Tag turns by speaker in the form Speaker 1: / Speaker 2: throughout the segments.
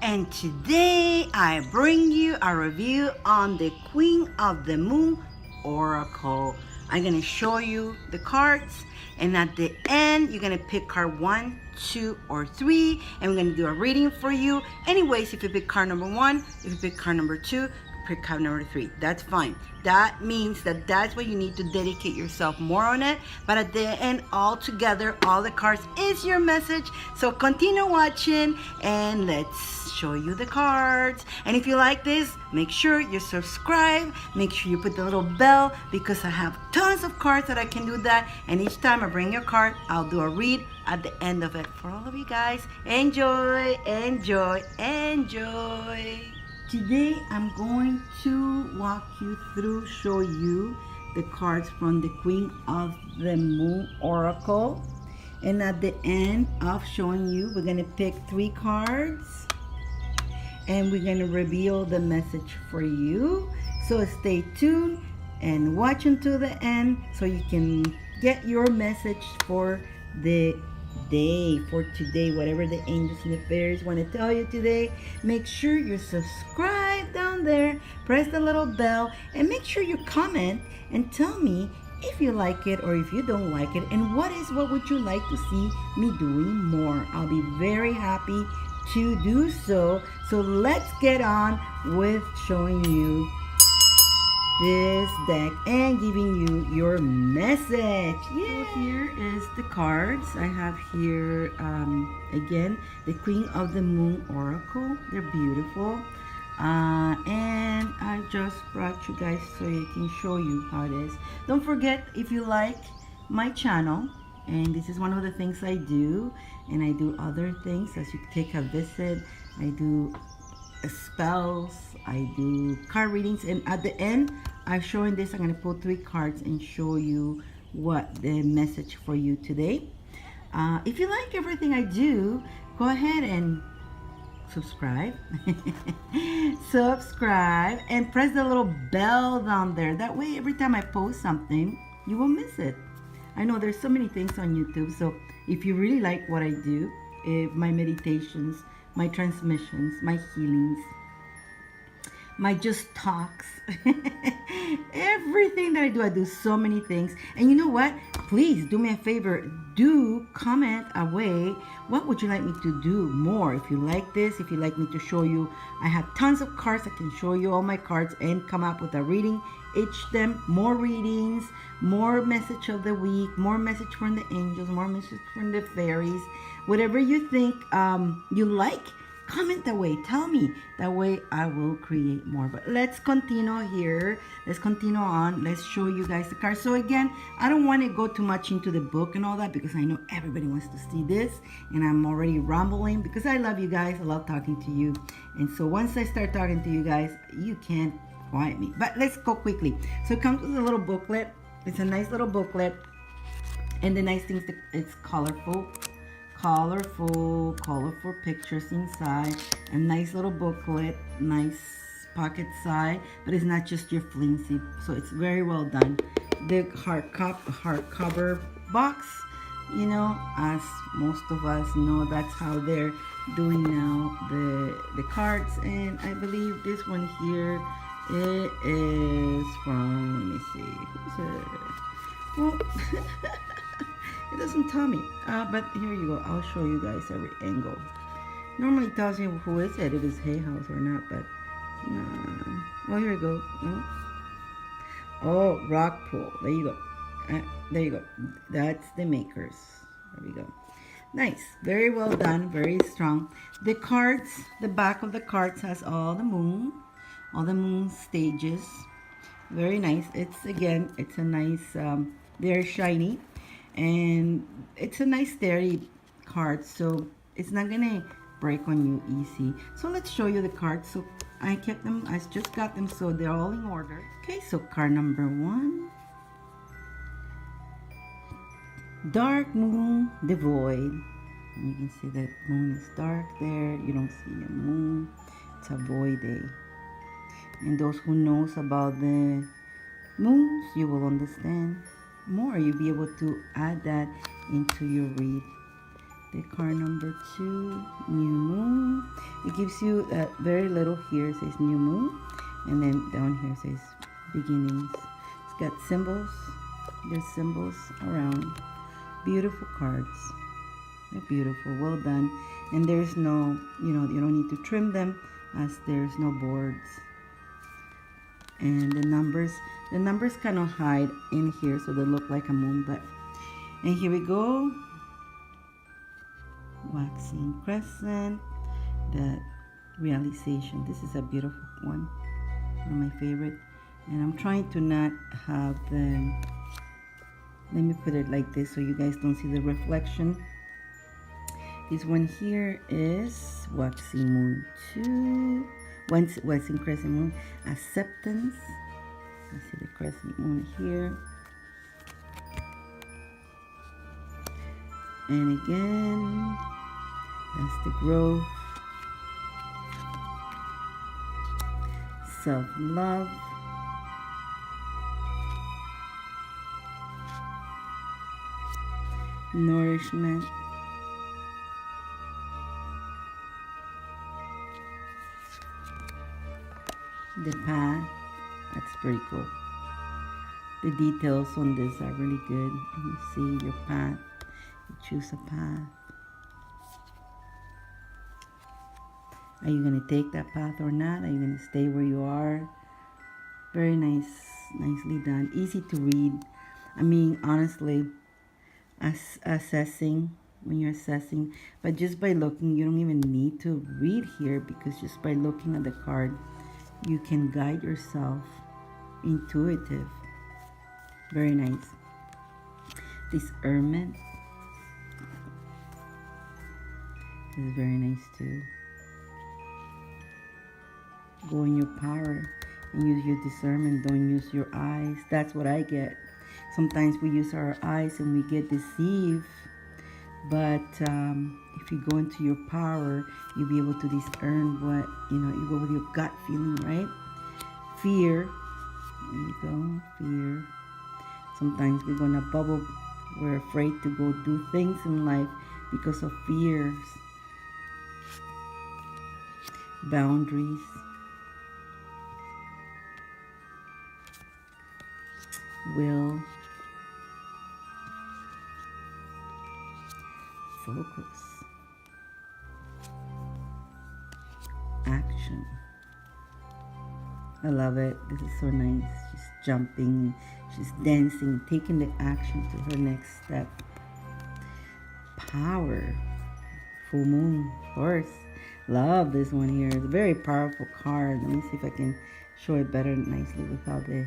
Speaker 1: and today I bring you a review on the Queen of the Moon Oracle. I'm going to show you the cards, and at the end you're going to pick card 1, 2, or 3, and we're going to do a reading for you. Anyways, if you pick card number 1, if you pick card number 2, pick card number 3, that's fine. That means that that's what you need to dedicate yourself more on it, but at the end, all together, all the cards is your message. So continue watching and let's show you the cards. And if you like this, make sure you subscribe, make sure you put the little bell, because I have tons of cards that I can do that, and each time I bring your card, I'll do a read at the end of it for all of you guys. Enjoy, enjoy, enjoy. Today I'm going to walk you through, show you the cards from the Queen of the Moon Oracle. And at the end of showing you, we're going to pick 3 cards and we're going to reveal the message for you. So stay tuned and watch until the end so you can get your message for the day, for today, whatever the angels and the fairies want to tell you today. Make sure you subscribe down there, press the little bell, and make sure you comment and tell me if you like it or if you don't like it, and what would you like to see me doing more. I'll be very happy to do so. So let's get on with showing you this deck and giving you your message. Yeah. So here is the cards. I have here again the Queen of the Moon Oracle. They're beautiful, and I just brought you guys so you can show you how it is. Don't forget, if you like my channel, and this is one of the things I do, and I do other things as you take a visit. I do spells, I do card readings, and at the end I'm showing this. I'm going to pull 3 cards and show you what the message for you today. If you like everything I do, go ahead and subscribe subscribe and press the little bell down there. That way every time I post something, you won't miss it. I know there's so many things on YouTube, so if you really like what I do, my meditations, my transmissions, my healings, my just talks, everything that I do so many things. And you know what? Please do me a favor, do comment away. What would you like me to do more? If you like this, if you like me to show you, I have tons of cards. I can show you all my cards and come up with a reading. Each them, more readings, more message of the week, more message from the angels, more message from the fairies. Whatever you think you like, comment that way, tell me. That way I will create more. But let's continue here. Let's continue on. Let's show you guys the cards. So again, I don't want to go too much into the book and all that, because I know everybody wants to see this, and I'm already rambling because I love you guys. I love talking to you. And so once I start talking to you guys, you can't quiet me. But let's go quickly. So it comes with a little booklet. It's a nice little booklet, and the nice thing is that it's colorful pictures inside, a nice little booklet, nice pocket side, but it's not just your flimsy, so it's very well done. The hardcover box, you know, as most of us know, that's how they're doing now the cards. And I believe this one here, it is from, let me see, who's it? Well, it doesn't tell me, but here you go. I'll show you guys every angle. Normally it tells you who is it, if it's Hay House or not, but well, here you go. Oh, Rockpool. There you go. There you go. That's the makers. There we go. Nice. Very well done. Very strong. The cards, the back of the cards has all the moon stages. Very nice. It's a nice, they're shiny, and it's a nice sturdy card, so it's not gonna break on you easy. So let's show you the cards. So I kept them, I just got them, so they're all in order. Okay, so card number 1, Dark Moon, the Void. You can see that moon is dark there. You don't see a moon. It's a void day. And those who knows about the moons, you will understand more. You'll be able to add that into your read. The card number 2, new moon. It gives you very little here. It says new moon, and then down here it says beginnings. It's got symbols. There's symbols around. Beautiful cards. They're beautiful. Well done. And there's no, you don't need to trim them, as there's no boards. And the numbers kind of hide in here, so they look like a moon. But and here we go. Waxing crescent, the realization. This is a beautiful one of my favorite. And I'm trying to not have the, let me put it like this so you guys don't see the reflection. This one here is waxing moon 2, waxing crescent moon, acceptance. You see the crescent moon here. And again, that's the growth, self-love, nourishment, the path. That's pretty cool. The details on this are really good. You see your path. You choose a path. Are you going to take that path or not? Are you going to stay where you are? Very nice, nicely done. Easy to read. I mean, honestly, assessing, when you're assessing, but just by looking, you don't even need to read here, because just by looking at the card, you can guide yourself. Intuitive. Very nice. Discernment is very nice too. Go in your power and use your discernment. Don't use your eyes. That's what I get. Sometimes we use our eyes and we get deceived. But if you go into your power, you'll be able to discern what, you go with your gut feeling, right? Fear. There you go. Fear. Sometimes we go in a bubble. We're afraid to go do things in life because of fears. Boundaries. Will. Focus. Action. I love it. This is so nice. She's jumping, she's dancing, taking the action to her next step. Power. Full moon, of course. Love this one here. It's a very powerful card. Let me see if I can show it better nicely without the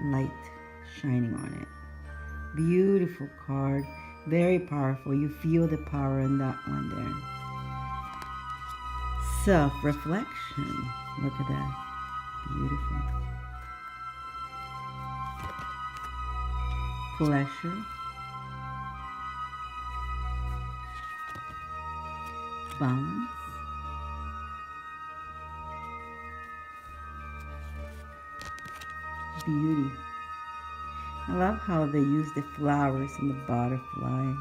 Speaker 1: light shining on it. Beautiful card. Very powerful. You feel the power in that one there. Self-reflection. Look at that. Beautiful. Pleasure. Balance. Beauty. I love how they use the flowers and the butterfly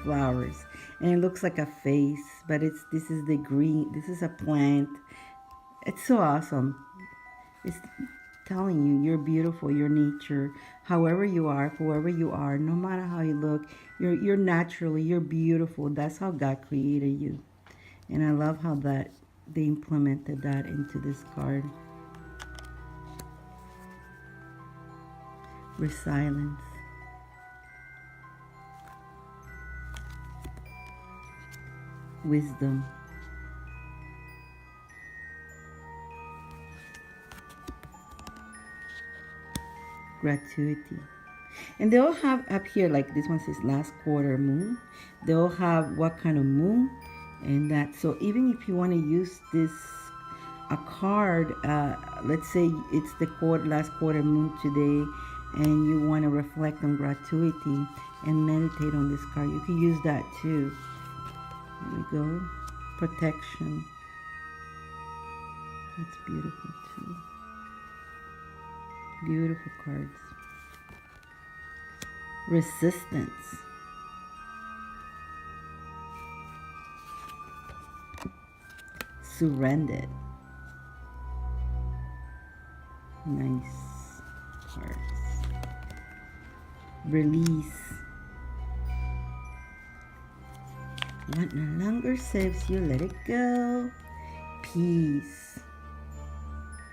Speaker 1: flowers, and it looks like a face, but this is the green. This is a plant. It's so awesome. It's telling you you're beautiful, you're nature, however you are, whoever you are, no matter how you look, you're naturally, you're beautiful. That's how God created you. And I love how that they implemented that into this card. Resilience. Wisdom. Gratuity. And they all have up here, like this one says last quarter moon. They all have what kind of moon and that. So even if you want to use this a card, let's say it's the last quarter moon today, and you want to reflect on gratuity and meditate on this card, you can use that too. There we go. Protection. That's beautiful too. Beautiful cards. Resistance. surrendered. Nice cards. Release. What no longer serves you, let it go. Peace.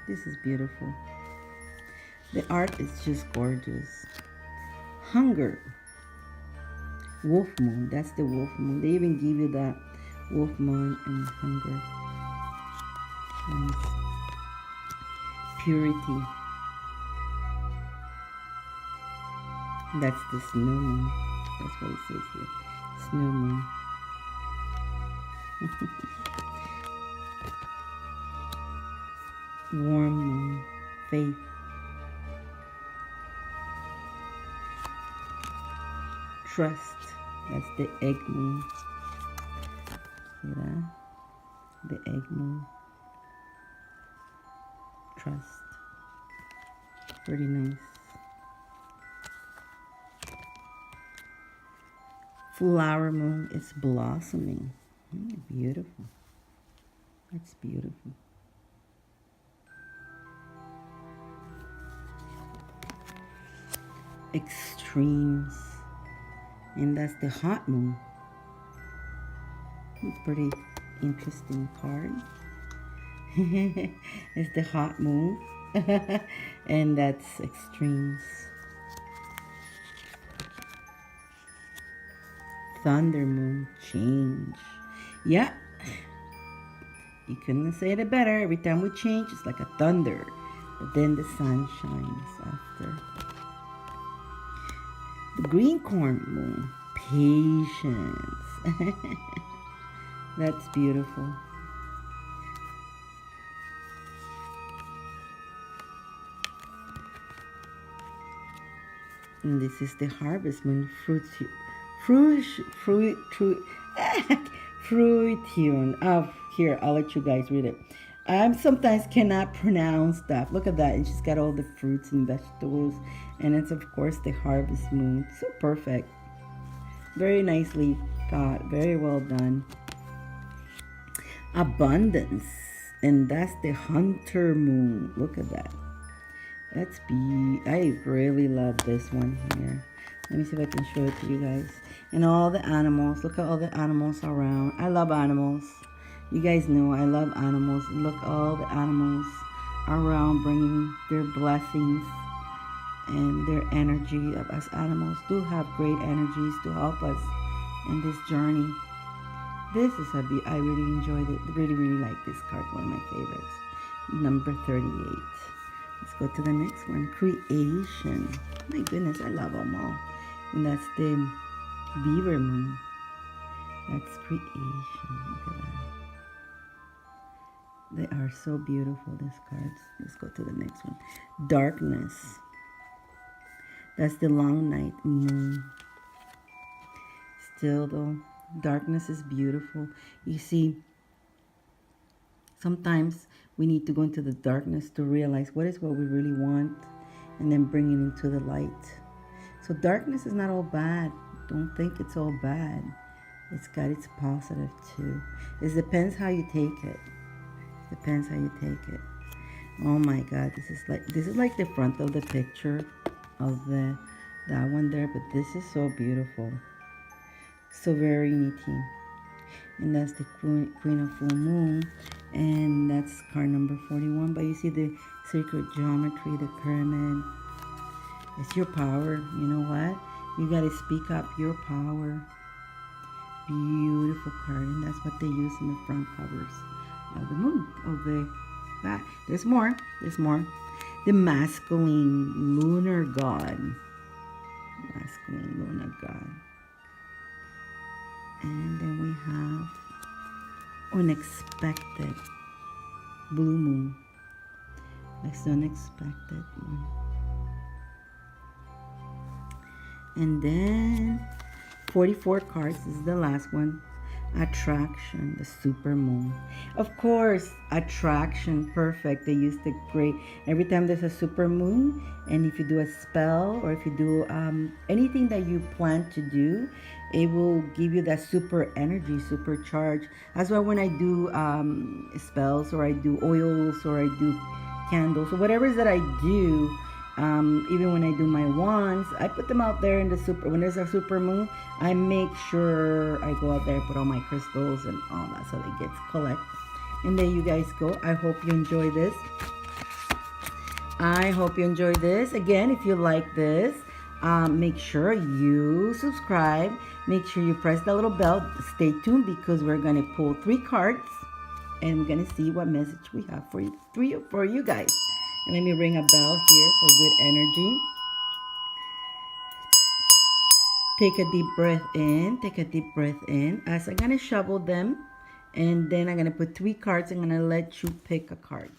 Speaker 1: This is beautiful. The art is just gorgeous. Hunger. Wolf moon. That's the wolf moon. They even give you that wolf moon and hunger. Nice. Purity. That's the snow moon. That's what it says here. Snow moon. Warm moon. Faith. Trust. That's the egg moon. See that? The egg moon. Trust. Pretty nice. Flower moon. It's blossoming. Beautiful. That's beautiful. Extremes. And that's the hot moon. Pretty interesting card. It's the hot moon. And that's extremes. Thunder moon. Change. Yeah. You couldn't say it better. Every time we change, it's like a thunder. But then the sun shines after. The green corn moon. Patience. That's beautiful. And this is the harvest moon. Fruition. Oh, here, I'll let you guys read it. I sometimes cannot pronounce that. Look at that. And she's got all the fruits and vegetables. And it's, of course, the harvest moon. So perfect. Very nicely got. Very well done. Abundance. And that's the hunter moon. Look at that. That's I really love this one here. Let me see if I can show it to you guys. And all the animals. Look at all the animals around. I love animals. You guys know I love animals. Look, all the animals around bringing their blessings and their energy. Of us animals do have great energies to help us in this journey. This is I really enjoyed it. Really, really like this card. One of my favorites. Number 38. Let's go to the next one. Creation. My goodness, I love them all. And that's the beaver moon. That's creation. Look at that. They are so beautiful, these cards. Let's go to the next one. Darkness. That's the long night moon. Still though, darkness is beautiful. You see, sometimes we need to go into the darkness to realize what is what we really want and then bring it into the light. So darkness is not all bad. Don't think it's all bad. It's got its positive too. It depends how you take it. Depends how you take it. Oh my God, this is like the front of the picture of that one there, but this is so beautiful. Sovereignty. And that's the Queen of Full Moon. And that's card number 41. But you see the sacred geometry, the pyramid. It's your power. You know what? You got to speak up your power. Beautiful card. And that's what they use in the front covers of the moon. That. There's more. There's more. The masculine lunar god. Masculine lunar god. And then we have unexpected blue moon. That's unexpected one. And then 44 cards. This is the last one. Attraction, the super moon. Of course, attraction, perfect. They use the great every time there's a super moon, and if you do a spell or if you do anything that you plan to do, it will give you that super energy, super charge. That's why when I do spells or I do oils or I do candles or whatever it is that I do, even when I do my wands, I put them out there in the super. When there's a super moon, I make sure I go out there, put all my crystals and all that, so it gets collected. And there you guys go. I hope you enjoy this. I hope you enjoy this. Again, if you like this, make sure you subscribe. Make sure you press that little bell. Stay tuned because we're gonna pull 3 cards, and we're gonna see what message we have for you guys. And let me ring a bell here for good energy. Take a deep breath in. Take a deep breath in. As I'm going to shuffle them. And then I'm going to put 3 cards. I'm going to let you pick a card.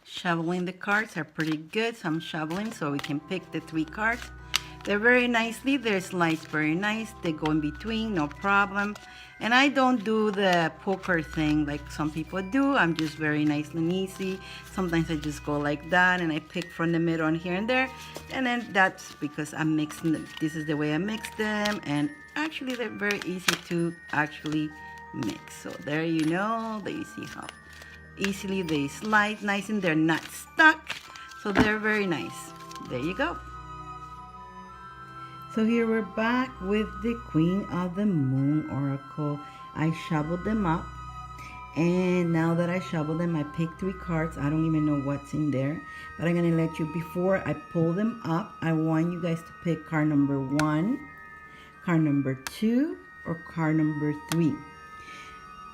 Speaker 1: Shoveling the cards are pretty good. So I'm shoveling so we can pick the 3 cards. They're very nicely. Their slides very nice. They go in between, no problem. And I don't do the poker thing like some people do. I'm just very nice and easy. Sometimes I just go like that and I pick from the middle and here and there. And then that's because I'm mixing them. This is the way I mix them. And actually they're very easy to actually mix. So there you know, there you see how easily they slide nice and they're not stuck. So they're very nice. There you go. So here we're back with the Queen of the Moon Oracle. I shuffled them up. And now that I shuffled them, I picked 3 cards. I don't even know what's in there. But I'm going to let you, before I pull them up, I want you guys to pick card number 1, card number 2, or card number 3.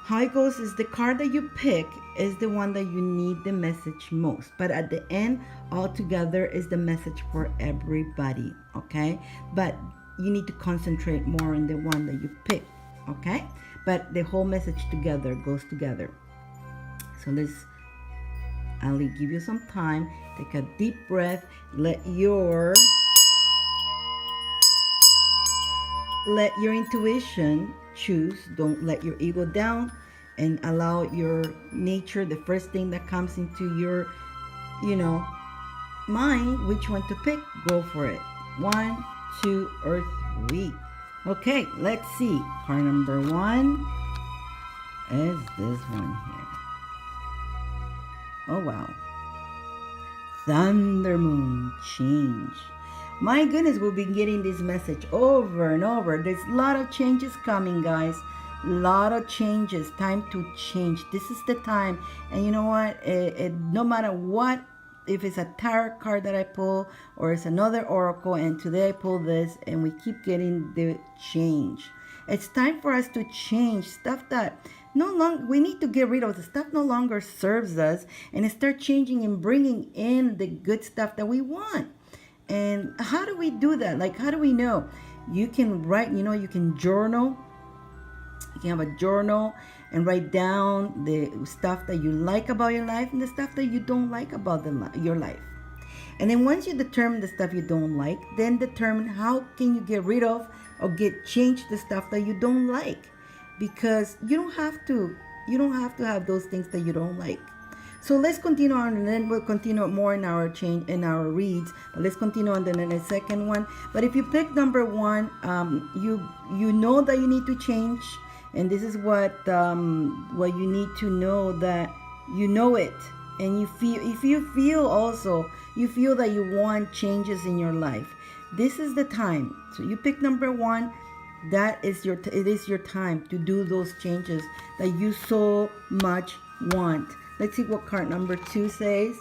Speaker 1: How it goes is the card that you pick is the one that you need the message most. But at the end, all together is the message for everybody, okay? But you need to concentrate more on the one that you pick, okay? But the whole message together goes together. So I'll give you some time. Take a deep breath. Let your intuition choose. Don't let your ego down, and allow your nature, the first thing that comes into your mind, which one to pick. Go for it. 1, 2, or 3. Okay, let's see. Card number 1 is this one here. Oh wow. Thunder Moon change. My goodness, we've been getting this message over and over. There's a lot of changes coming, guys. A lot of changes. Time to change. This is the time. And you know what? No matter what, if it's a tarot card that I pull or it's another oracle, and today I pull this, and we keep getting the change. It's time for us to change stuff that we need to get rid of. The stuff no longer serves us, and start changing and bringing in the good stuff that we want. And how do we do that? Like, how do we know? You can write, you can journal. You can have a journal and write down the stuff that you like about your life and the stuff that you don't like about your life. And then once you determine the stuff you don't like, then determine how can you get rid of or change the stuff that you don't like. Because you don't have to have those things that you don't like. So let's continue on, and then we'll continue more in our reads. But let's continue on then in the second one. But if you pick number 1, you know that you need to change, and this is what you need to know, that you know it, and you feel. If you feel also, you feel that you want changes in your life, this is the time. So you pick number 1. It is your time to do those changes that you so much want. Let's see what card number 2 says.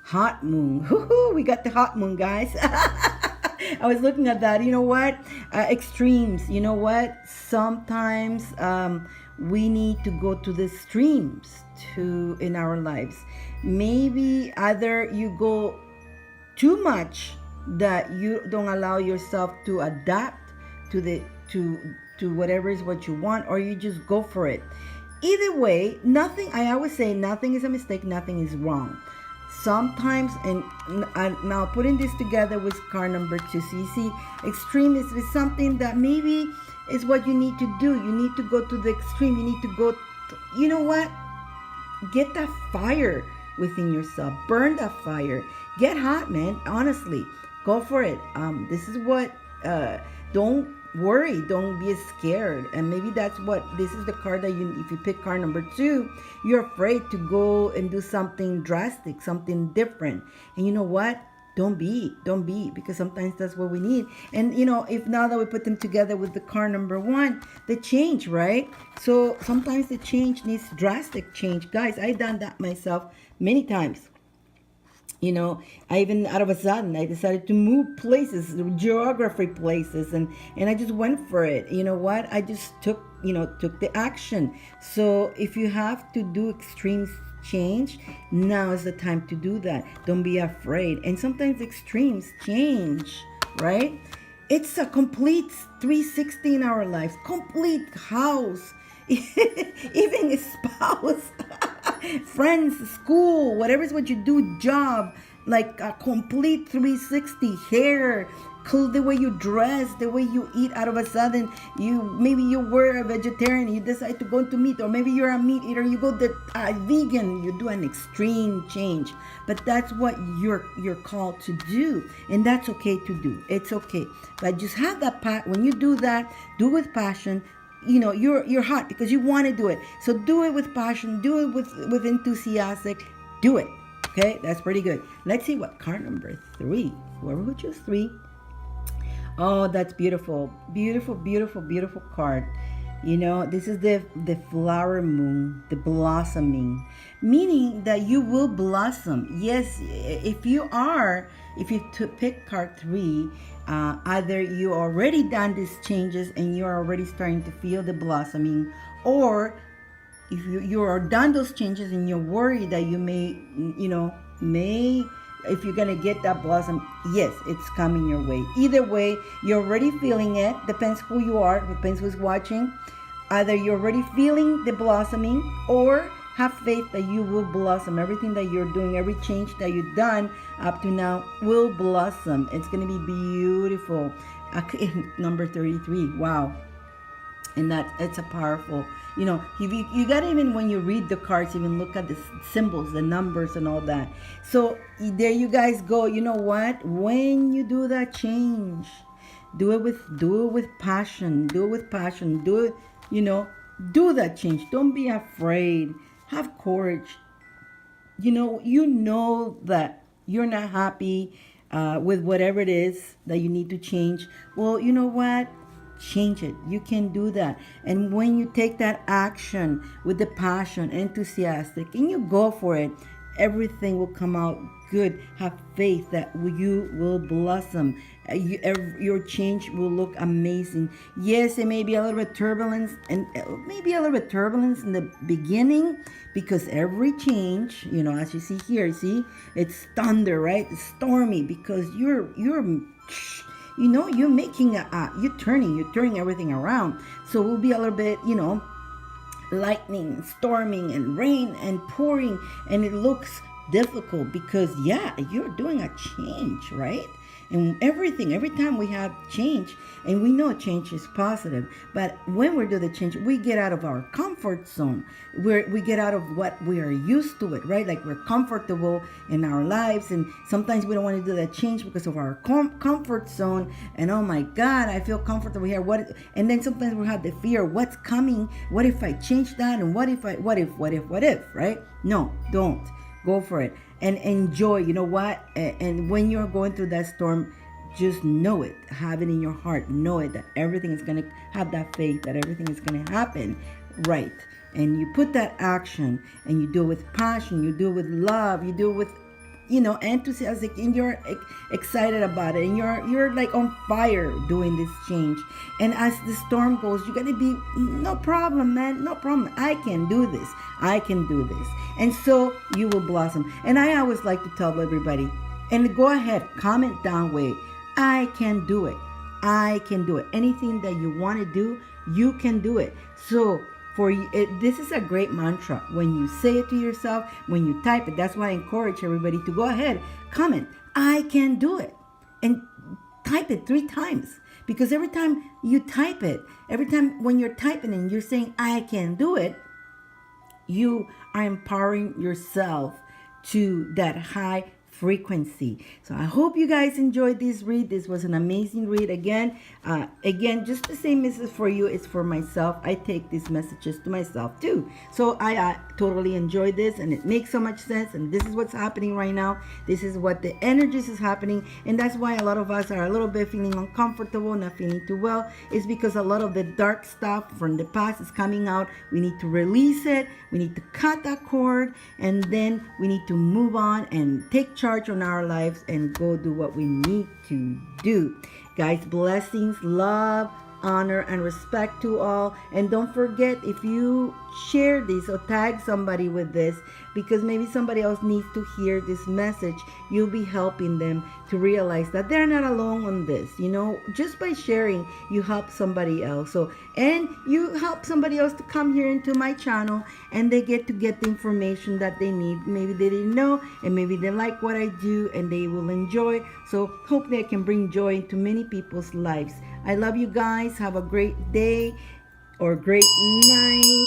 Speaker 1: Hot Moon. Woohoo! We got the Hot Moon, guys. I was looking at that. You know what? Extremes. You know what? Sometimes we need to go to the extremes in our lives. Maybe either you go too much that you don't allow yourself to adapt to whatever is what you want, or you just go for it. Either way, I always say nothing is a mistake, nothing is wrong. sometimes, and now putting this together with card number 2, so you see extreme is something that maybe is what you need to do. You need to go to the extreme. You need to go to, you know what, get that fire within yourself, burn that fire, get hot, man. Honestly, go for it. This is what, don't worry, don't be scared. And maybe that's what, this is the card that you, if you pick card number 2, you're afraid to go and do something drastic, something different. And you know what, don't be, because sometimes that's what we need. And you know, if now that we put them together with the card number 1, the change, right? So sometimes the change needs drastic change. Guys, I done that myself many times. You know, I even out of a sudden, I decided to move places, geography places, and I just went for it. You know what? I just took the action. So if you have to do extreme change, now is the time to do that. Don't be afraid. And sometimes extremes change, right? It's a complete 360 in our lives, complete house, even a spouse. Friends, school, whatever is what you do, job, like a complete 360. Hair, the way you dress, the way you eat. Out of a sudden, maybe you were a vegetarian, you decide to go into meat, or maybe you're a meat eater, you go vegan. You do an extreme change. But that's what you're called to do, and that's okay to do. It's okay, but just have that when you do that, do it with passion. You know, you're hot because you want to do it. So do it with passion, do it with enthusiastic, do it. Okay, that's pretty good. Let's see what card number 3. Whoever would choose 3. Oh, that's beautiful. Beautiful, beautiful, beautiful card. You know, this is the flower moon, the blossoming, meaning that you will blossom. Yes, if you pick card 3, either you already done these changes and you're already starting to feel the blossoming, or if you are done those changes and you're worried that you may if you're gonna get that blossom, yes, it's coming your way. Either way, you're already feeling it. Depends who you are, depends who's watching. Either you're already feeling the blossoming, or have faith that you will blossom. Everything that you're doing, every change that you've done up to now will blossom. It's going to be beautiful. Number 33. Wow. And it's a powerful, you know, you got to, even when you read the cards, even look at the symbols, the numbers and all that. So there you guys go. You know what? When you do that change, do it with passion. Do it with passion. Do it, you know, do that change. Don't be afraid. Have courage. You know that you're not happy with whatever it is that you need to change. Well, you know what? Change it. You can do that. And when you take that action with the passion, enthusiastic, and you go for it, everything will come out good. Have faith that you will blossom. Your change will look amazing. Yes, it may be a little bit turbulence, and maybe a little bit turbulence in the beginning, because every change, you know, as you see here, see, it's thunder, right? It's stormy, because you're making you're turning everything around. So it will be a little bit, you know, lightning, storming, and rain and pouring, and it looks difficult because, yeah, you're doing a change, right? And every time we have change, and we know change is positive, but when we do the change, we get out of our comfort zone. We get out of what we are used to it, right? Like, we're comfortable in our lives, and sometimes we don't want to do that change because of our comfort zone. And oh my God, I feel comfortable here. And then sometimes we have the fear, what's coming? What if I change that? And what if, right? No, don't. Go for it and enjoy. You know what? And when you're going through that storm, just know it. Have it in your heart. Know it, that everything is going to have that faith, that everything is going to happen right. And you put that action, and you do it with passion. You do it with love. You do it with, you know, enthusiastic, and you're excited about it, and you're like on fire doing this change. And as the storm goes, you're gonna be, no problem, man, no problem. I can do this. And so you will blossom. And I always like to tell everybody, and go ahead, comment down way, I can do it. Anything that you want to do, you can do it. So for you. This is a great mantra. When you say it to yourself, when you type it, that's why I encourage everybody to go ahead, comment, I can do it. And type it 3 times. Because every time you type it, every time when you're typing and you're saying, I can do it, you are empowering yourself to that high frequency. So I hope you guys enjoyed this read. This was an amazing read. Again, just the same message for you. It's for myself. I take these messages to myself too. So I totally enjoyed this, and it makes so much sense. And this is what's happening right now. This is what the energies is happening, and that's why a lot of us are a little bit feeling uncomfortable, not feeling too well. It's because a lot of the dark stuff from the past is coming out. We need to release it. We need to cut that cord, and then we need to move on and take charge on our lives and go do what we need to do. Guys, blessings, love, honor, and respect to all. And don't forget, if you share this or tag somebody with this, because maybe somebody else needs to hear this message, you'll be helping them to realize that they're not alone on this. You know, just by sharing, you help somebody else. So, and you help somebody else to come here into my channel, and they get to get the information that they need. Maybe they didn't know, and maybe they like what I do, and they will enjoy. So hopefully I can bring joy into many people's lives. I love you guys. Have a great day or great night,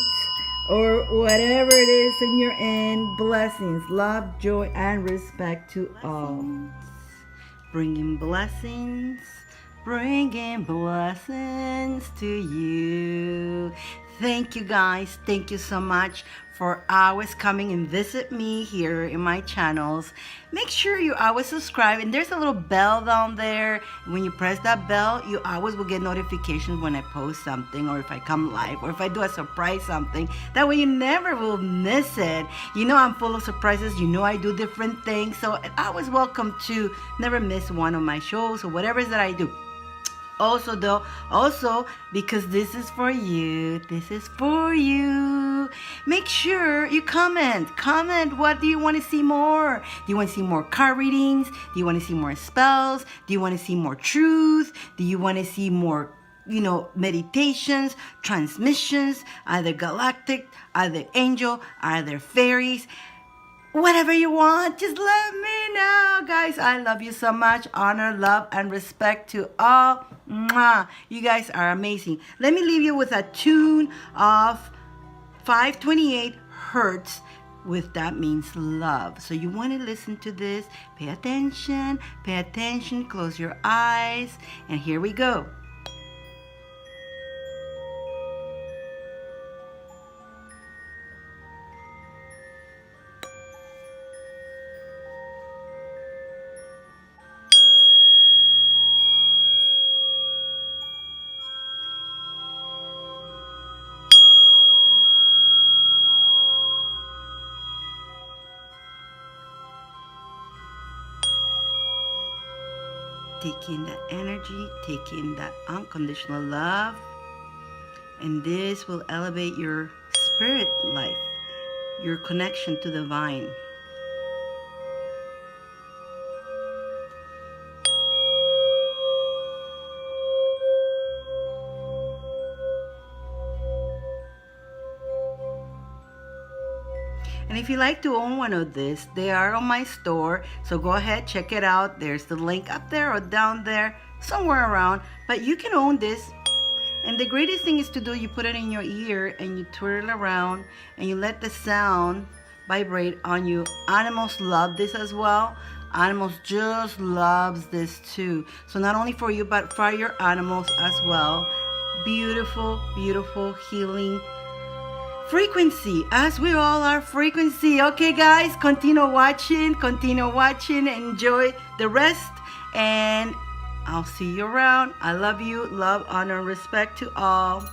Speaker 1: or whatever it is in your end. Blessings, love, joy, and respect to all. Bringing blessings to you. Thank you guys. Thank you so much for always coming and visit me here in my channels. Make sure you always subscribe, and there's a little bell down there. When you press that bell, you always will get notifications when I post something, or if I come live, or if I do a surprise something. That way you never will miss it. You know I'm full of surprises. You know I do different things. So always welcome to never miss one of my shows or whatever it is that I do. Also because this is for you, make sure you comment, what do you want to see more? Do you want to see more card readings? Do you want to see more spells? Do you want to see more truth? Do you want to see more, meditations, transmissions, either galactic, either angel, either fairies? Whatever you want, just let me know. Guys, I love you so much. Honor, love, and respect to all. Mwah. You guys are amazing. Let me leave you with a tune of 528 hertz. That means love. So you want to listen to this. Pay attention, close your eyes, and here we go. Take in that energy, take in that unconditional love, and this will elevate your spirit life, your connection to the divine. And if you like to own one of this, they are on my store. So go ahead, check it out. There's the link up there or down there, somewhere around. But you can own this. And the greatest thing is to do, you put it in your ear and you twirl it around and you let the sound vibrate on you. Animals love this as well. Animals just loves this too. So not only for you, but for your animals as well. Beautiful, beautiful healing frequency, as we all are frequency. Okay guys, continue watching, enjoy the rest, and I'll see you around. I love you. Love, honor, and respect to all.